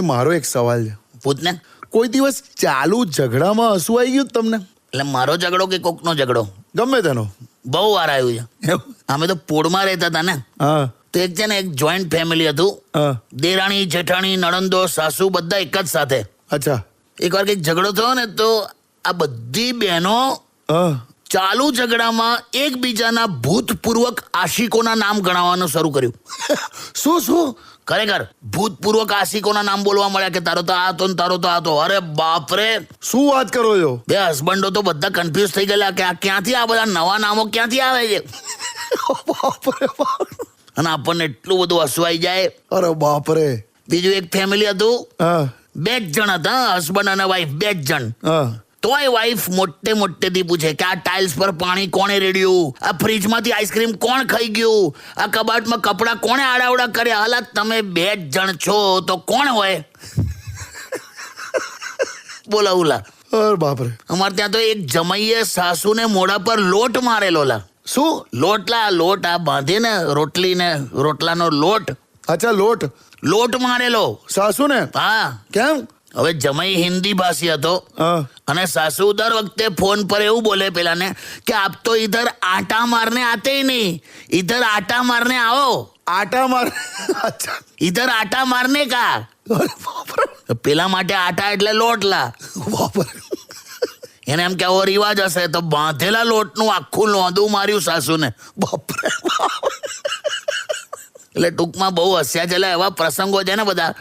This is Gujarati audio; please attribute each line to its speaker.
Speaker 1: મારો એક સવાલ છે.
Speaker 2: પૂછને.
Speaker 1: કોઈ દિવસ ચાલુ ઝઘડામાં હસવું આવી ગયું તમને?
Speaker 2: એટલે મારો ઝઘડો કે કોકનો ઝઘડો?
Speaker 1: ગમે તેનો.
Speaker 2: બહુ વાર આવ્યું છે. અમે તો પોળમાં રહેતા હતા ને,
Speaker 1: હા
Speaker 2: તો એક છે ને એક જોઈન્ટ ફેમિલી હતું.
Speaker 1: હા
Speaker 2: દેરાણી જેઠાણી નણંદો સાસુ બધા એક જ સાથે.
Speaker 1: અચ્છા
Speaker 2: એકવાર કંઈક ઝઘડો થયો ને, તો આ બધી બહેનો
Speaker 1: હા
Speaker 2: ચાલુ ઝઘડામાં એકબીજાના ભૂતપૂર્વક આશિકોના નામ ગણાવવાનું શરૂ કર્યું.
Speaker 1: શું શું?
Speaker 2: ખરેખર ભૂતપૂર્વક આશિકોના નામ બોલવા મળ્યા કે તારો તો આ હતો ને તારો તો આ હતો. અરે બાપરે,
Speaker 1: શું વાત કરો છો?
Speaker 2: બે હસબન્ડો તો બધા કન્ફ્યુઝ થઈ ગયેલા કે આ ક્યાંથી આ બધા નવા નામો ક્યાંથી આવે છે.
Speaker 1: બાપરે બાપ.
Speaker 2: અને આપણને એટલું બધું હસવાઈ જાય.
Speaker 1: અરે બાપરે.
Speaker 2: બીજું એક ફેમિલી હતું,
Speaker 1: હા
Speaker 2: 2 જ જણ હતા, હસબન્ડ અને વાઈફ 2 જ જણ.
Speaker 1: હા
Speaker 2: તોય વાઈફ મોટેથી પૂછે કે આ ટાઇલ્સ પર પાણી કોણે રેડ્યું, આ ફ્રીજમાંથી આઈસ્ક્રીમ કોણ ખાઈ ગયું, આ કબાટમાં કપડાં કોણે આડાવડા કર્યા. હાલા તમે 2 જ જણ છો તો કોણ હોય? બોલા ઉલા.
Speaker 1: અરે બાપરે.
Speaker 2: અમારે ત્યાં તો એક જમાઈએ સાસુને મોઢા પર લોટ મારેલો. લા
Speaker 1: શું?
Speaker 2: લોટ આ બાંધે ને રોટલી ને રોટલાનો લોટ
Speaker 1: અચ્છા લોટ
Speaker 2: મારેલો.
Speaker 1: સાસુ ને?
Speaker 2: હા.
Speaker 1: કેમ?
Speaker 2: હવે જમાઈ હિન્દી ભાષી હતો
Speaker 1: હા
Speaker 2: અને સાસુ દર વખતે ફોન પર એવું બોલે પેલાને કે આપ તો ઇધર આટા મારને આતે ही नहीं, इधर आटा मारने आओ.
Speaker 1: આટા માર. અચ્છા.
Speaker 2: इधर आटा मारने का.
Speaker 1: અરે બાપરે
Speaker 2: પેલા માટે આટા એટલે લોટલા.
Speaker 1: બાપરે.
Speaker 2: એને એમ કે આવો રિવાજ હશે, તો બાંધેલા લોટનું આખું લોંદું માર્યું સાસુને.
Speaker 1: બાપરે.
Speaker 2: એટલે ટૂંકમાં બહુ હસ્યા છે. એવા પ્રસંગો છે ને બધા.